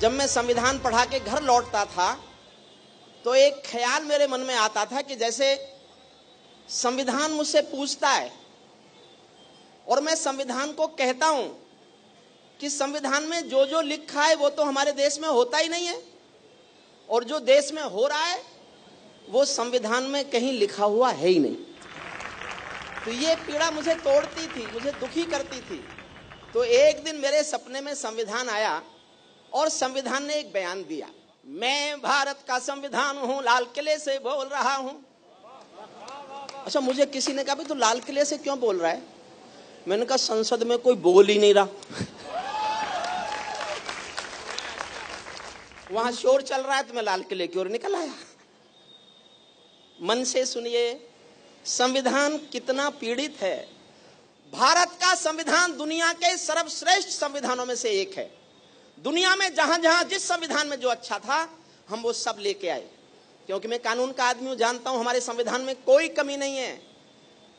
जब मैं संविधान पढ़ा के घर लौटता था तो एक ख्याल मेरे मन में आता था कि जैसे संविधान मुझसे पूछता है और मैं संविधान को कहता हूं कि संविधान में जो जो लिखा है वो तो हमारे देश में होता ही नहीं है, और जो देश में हो रहा है वो संविधान में कहीं लिखा हुआ है ही नहीं। तो ये पीड़ा मुझे तोड़ती थी, मुझे दुखी करती थी। तो एक दिन मेरे सपने में संविधान आया और संविधान ने एक बयान दिया, मैं भारत का संविधान हूं, लाल किले से बोल रहा हूं। अच्छा, मुझे किसी ने कहा भी तू लाल किले से क्यों बोल रहा है? मैंने कहा संसद में कोई बोल ही नहीं रहा, वहां शोर चल रहा है तो मैं लाल किले की ओर निकल आया। मन से सुनिए, संविधान कितना पीड़ित है। भारत का संविधान दुनिया के सर्वश्रेष्ठ संविधानों में से एक है। दुनिया में जहां जहां जिस संविधान में जो अच्छा था हम वो सब लेके आए, क्योंकि मैं कानून का आदमी हूं, जानता हूं हमारे संविधान में कोई कमी नहीं है।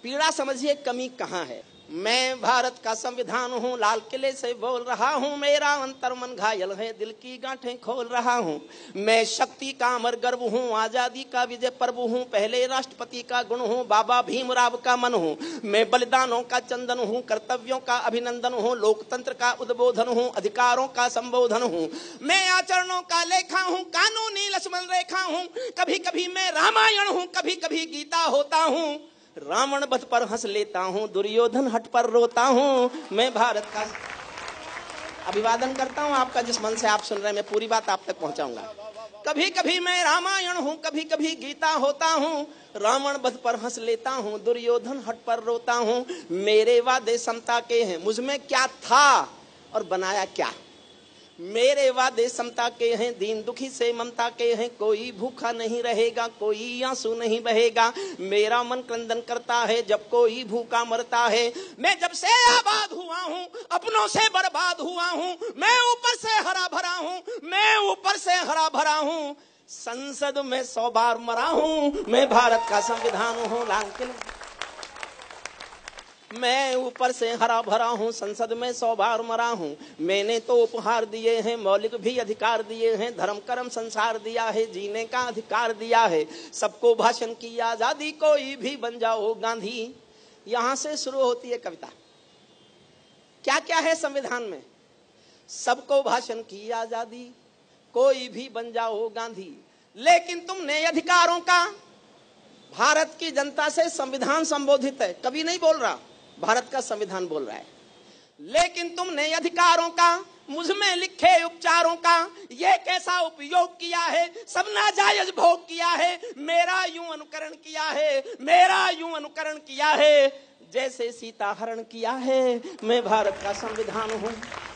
पीड़ा समझिए कमी कहां है। मैं भारत का संविधान हूं, लाल किले से बोल रहा हूं, मेरा अंतर मन घायल है, दिल की गांठें खोल रहा हूं। मैं शक्ति का अमर गर्व हूं, आजादी का विजय पर्व हूं, पहले राष्ट्रपति का गुण हूं, बाबा भीमराव का मन हूं। मैं बलिदानों का चंदन हूं, कर्तव्यों का अभिनंदन हूं, लोकतंत्र का उद्बोधन हूं, अधिकारों का संबोधन हूं। मैं आचरणों का लेखा हूं, कानूनी लक्ष्मण रेखा हूं। कभी कभी मैं रामायण हूं, कभी कभी गीता होता हूं। रावण वध पर हंस लेता हूं, दुर्योधन हट पर रोता हूं। मैं भारत का अभिवादन करता हूं। आपका जिस मन से आप सुन रहे हैं, मैं पूरी बात आप तक पहुंचाऊंगा। कभी कभी मैं रामायण हूं, कभी कभी गीता होता हूं। रावण वध पर हंस लेता हूं, दुर्योधन हट पर रोता हूं। मेरे वादे समता के हैं, मुझ में क्या था और बनाया क्या। मेरे वादे समता के हैं, दीन दुखी से ममता के हैं। कोई भूखा नहीं रहेगा, कोई आंसू नहीं बहेगा। मेरा मन क्रंदन करता है जब कोई भूखा मरता है। मैं जब से आबाद हुआ हूं, अपनों से बर्बाद हुआ हूं। मैं ऊपर से हरा भरा हूं, मैं ऊपर से हरा भरा हूं। संसद में 100 बार मरा हूं। मैं भारत का संविधान हूं, लाल किले मैं ऊपर से हरा भरा हूं, संसद में 100 बार मरा हूं। मैंने तो उपहार दिए हैं, मौलिक भी अधिकार दिए हैं। धर्म कर्म संसार दिया है, जीने का अधिकार दिया है। सबको भाषण की आजादी, कोई भी बन जाओ गांधी। यहां से शुरू होती है कविता। क्या क्या है संविधान में? सबको भाषण की आजादी, कोई भी बन जाओ गांधी। लेकिन तुमने अधिकारों का, भारत की जनता से संविधान संबोधित है, कभी नहीं बोल रहा, भारत का संविधान बोल रहा है। लेकिन तुमने अधिकारों का, मुझ में लिखे उपचारों का ये कैसा उपयोग किया है। सब नाजायज भोग किया है, मेरा यूं अनुकरण किया है, मेरा यूं अनुकरण किया है जैसे सीता हरण किया है। मैं भारत का संविधान हूं,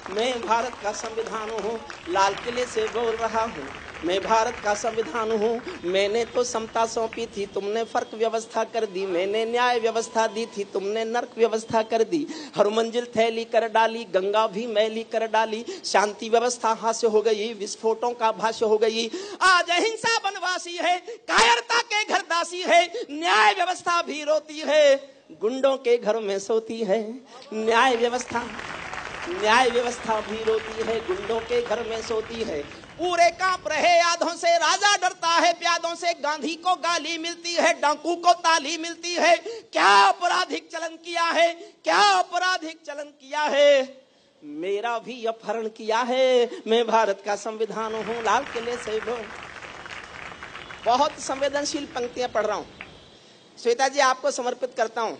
मैं भारत का संविधान हूं, लाल किले से बोल रहा हूं। मैं भारत का संविधान हूं। मैंने तो समता सौंपी थी, तुमने फर्क व्यवस्था कर दी। मैंने न्याय व्यवस्था दी थी, तुमने नर्क व्यवस्था कर दी। हर मंजिल थैली कर डाली, गंगा भी मैली कर डाली। शांति व्यवस्था हास्य हो गई, विस्फोटों का भाष्य हो गई। आज अहिंसा बनवासी है, कायरता के घर दासी है। न्याय व्यवस्था भी रोती है, गुंडों के घर में सोती है। न्याय व्यवस्था भी रोती है, गुंडों के घर में सोती है। पूरे कांप रहे यादों से राजा डरता है, प्यादों से गांधी को गाली मिलती है, डाकू को ताली मिलती है। क्या आपराधिक चलन किया है, क्या आपराधिक चलन किया है। मेरा भी अपहरण किया है। मैं भारत का संविधान हूं, लाल किले से बोल। बहुत संवेदनशील पंक्तियां पढ़ रहा हूं। श्वेता जी, आपको समर्पित करता हूं।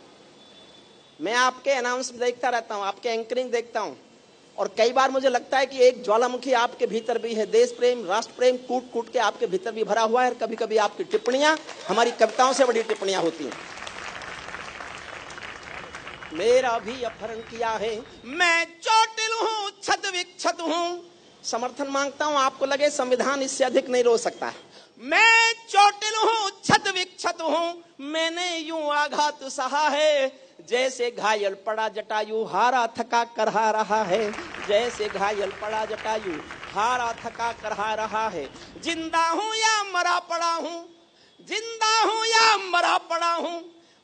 मैं आपके अनाउंस देखता रहता हूं, आपके एंकरिंग देखता हूं, और कई बार मुझे लगता है कि एक ज्वालामुखी आपके भीतर भी है। देश प्रेम, राष्ट्र प्रेम कूट कूट के आपके भीतर भी भरा हुआ है। और कभी कभी आपकी टिप्पणियां हमारी कविताओं से बड़ी टिप्पणियां होती हैं। मेरा भी अपहरण किया है, मैं चोटिल हूं, छत विक्षत हूं। समर्थन मांगता हूं, आपको लगे संविधान इससे अधिक नहीं रो सकता। मैं चोटिल हूं, छत विक्षत हूं। मैंने यूं आघात सहा है जैसे घायल पड़ा जटायु, हारा थका करहा रहा है। जैसे घायल पड़ा जटायु, हारा थका करहा रहा है। जिंदा हूं या मरा पड़ा हूं, जिंदा हूं या मरा पड़ा हूं,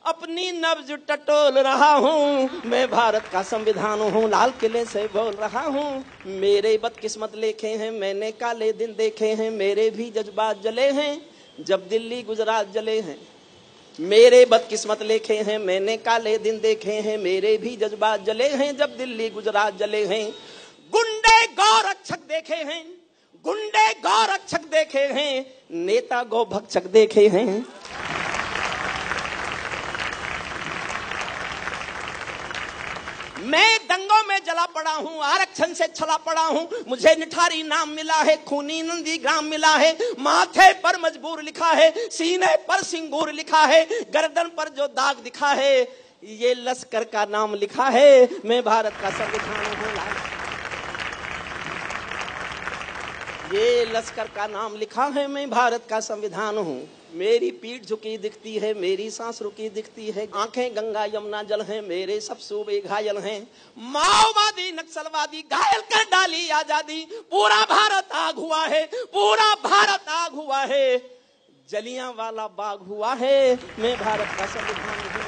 अपनी नब्ज टटोल रहा हूँ, मैं भारत का संविधान हूँ, लाल किले से बोल रहा हूँ। मेरे बदकिस्मत लेखे हैं मैंने काले दिन देखे हैं, मेरे भी जज्बात जले हैं जब दिल्ली गुजरात जले हैं। मेरे बदकिस्मत लेखे हैं मैंने काले दिन देखे हैं, मेरे भी जज्बात जले हैं जब दिल्ली गुजरात जले हैं। गुंडे गौरक्षक देखे हैं, गुंडे गौरक्षक देखे हैं, नेता गौभक्षक देखे हैं। मैं दंगों में जला पड़ा हूँ, आरक्षण से छला पड़ा हूँ, मुझे निठारी नाम मिला है, खूनी नंदी ग्राम मिला है, माथे पर मजबूर लिखा है, सीने पर सिंगूर लिखा है, गर्दन पर जो दाग दिखा है ये लश्कर का नाम लिखा है, मैं भारत का संविधान हूँ। ये लश्कर का नाम लिखा है, मैं भारत का संविधान हूँ। मेरी पीठ झुकी दिखती है, मेरी सांस रुकी दिखती है, आंखें गंगा यमुना जल हैं, मेरे सब सूबे घायल हैं। माओवादी नक्सलवादी घायल कर डाली आजादी, पूरा भारत आग हुआ है, पूरा भारत आग हुआ है, जलियांवाला बाग हुआ है, मैं भारत का संविधान हूँ।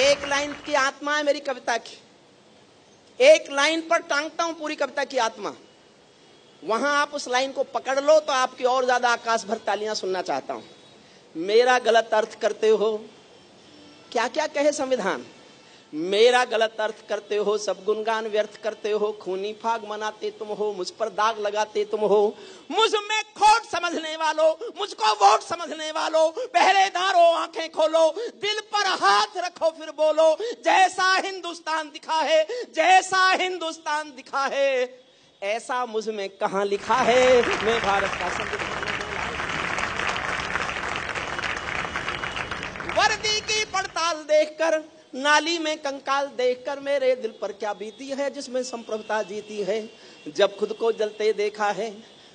एक लाइन की आत्मा है मेरी कविता की, एक लाइन पर टांगता हूं पूरी कविता की आत्मा। वहां आप उस लाइन को पकड़ लो तो आपकी और ज्यादा आकाश भर तालियां सुनना चाहता हूं। मेरा गलत अर्थ करते हो, क्या क्या कहे संविधान, मेरा गलत अर्थ करते हो, सब गुणगान व्यर्थ करते हो, खूनी फाग मनाते तुम हो, मुझ पर दाग लगाते तुम हो। मुझ में खोट समझने वालों, मुझको वोट समझने वालों, पहरेदारों आंखें खोलो, दिल पर हाथ रखो फिर बोलो, जैसा हिंदुस्तान दिखा है, जैसा हिंदुस्तान दिखा है, ऐसा मुझ में कहां लिखा है, मैं भारत का संविधान हूं। वर्दी की पड़ताल देखकर, नाली में कंकाल देखकर मेरे दिल पर क्या बीती है, जिसमें संप्रभुता जीती है। जब खुद को जलते देखा है,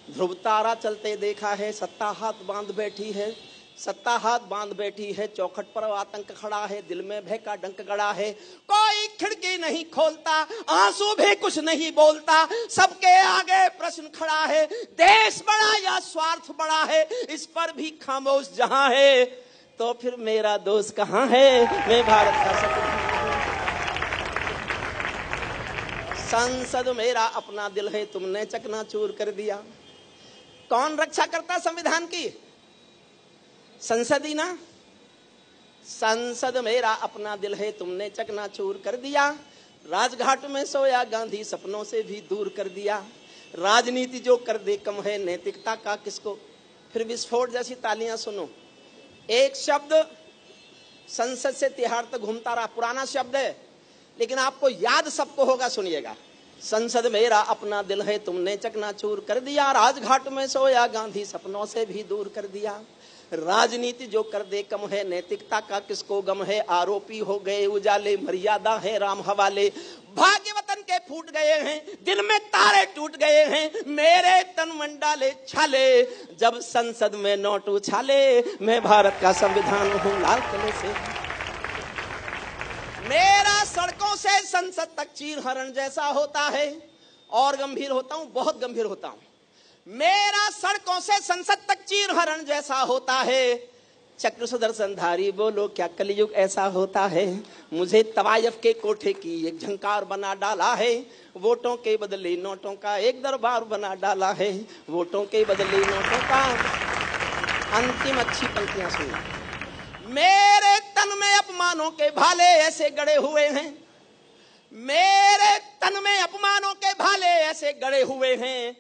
ध्रुव तारा चलते देखा है, सत्ता हाथ बांध बैठी है, सत्ता हाथ बांध बैठी है, चौखट पर आतंक खड़ा है, दिल में भय का डंक गड़ा है, कोई खिड़की नहीं खोलता, आंसू भी कुछ नहीं बोलता, सबके आगे प्रश्न खड़ा है, देश बड़ा या स्वार्थ बड़ा है, इस पर भी खामोश जहां है, तो फिर मेरा दोस्त कहां है, मैं भारत का संविधान हूं। संसद मेरा अपना दिल है, तुमने चकनाचूर कर दिया। कौन रक्षा करता संविधान की? संसद ही ना। संसद मेरा अपना दिल है, तुमने चकनाचूर कर दिया। राजघाट में सोया गांधी सपनों से भी दूर कर दिया। राजनीति जो कर दे कम है, नैतिकता का किसको। फिर विस्फोट जैसी तालियां सुनो। एक शब्द संसद से तिहाड़ तक घूमता रहा, पुराना शब्द है लेकिन आपको याद सबको होगा, सुनिएगा। संसद मेरा अपना दिल है, तुमने चकनाचूर कर दिया। राजघाट में सोया गांधी सपनों से भी दूर कर दिया। राजनीति जो कर दे कम है, नैतिकता का किसको गम है। आरोपी हो गए उजाले, मर्यादा है राम हवाले। भाग्य वतन के फूट गए हैं, दिन में तारे टूट गए हैं, मेरे तन मन डाले छाले, जब संसद में नोट उछाले, मैं भारत का संविधान हूँ लाल किले से। मेरा सड़कों से संसद तक चीर हरण जैसा होता है, और गंभीर होता हूँ, बहुत गंभीर होता हूँ। मेरा सड़कों से संसद तक चीर हरण जैसा होता है। चक्र सुदर्शनधारी बोलो क्या कलयुग ऐसा होता है। मुझे तवायफ के कोठे की एक झंकार बना डाला है। वोटों के बदले नोटों का एक दरबार बना डाला है। वोटों के बदले नोटों का। अंतिम अच्छी पंक्तियां सुनो। मेरे तन में अपमानों के भाले ऐसे गड़े हुए हैं, मेरे तन में अपमानों के भाले ऐसे गड़े हुए हैं,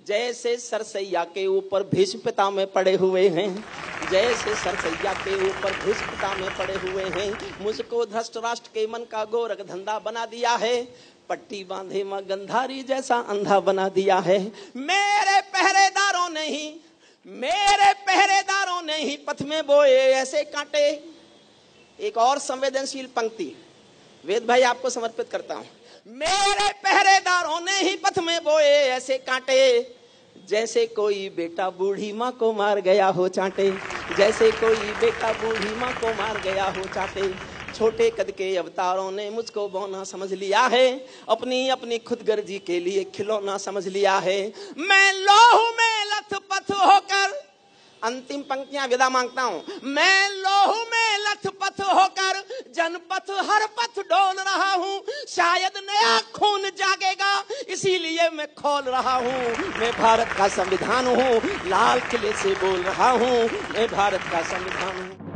जैसे सरसैया के ऊपर भीष्म पितामह पड़े हुए हैं, जैसे सरसैया के ऊपर भीष्म पितामह पड़े हुए हैं। मुझको धृष्ट राष्ट्र के मन का गोरख धंधा बना दिया है, पट्टी बांधे मां गंधारी जैसा अंधा बना दिया है। मेरे पहरेदारों ने ही पथ में बोए ऐसे कांटे। एक और संवेदनशील पंक्ति वेद भाई आपको समर्पित करता हूं। मेरे पहरेदारों ने ही पथ में बोए ऐसे कांटे, जैसे कोई बेटा बूढ़ी माँ को मार गया हो चांटे, जैसे कोई बेटा बूढ़ी माँ को मार गया हो चांटे। छोटे कद के अवतारों ने मुझको बौना समझ लिया है, अपनी अपनी खुदगर्जी के लिए खिलौना समझ लिया है। मैं लौह में लथपथ होकर अंतिम पंक्तियां विदा मांगता हूं। मैं लोहू में लथपथ होकर जनपथ हर पथ डोल रहा हूं, शायद नया खून जागेगा इसीलिए मैं खोल रहा हूं। मैं भारत का संविधान हूं, लाल किले से बोल रहा हूं, मैं भारत का संविधान हूं।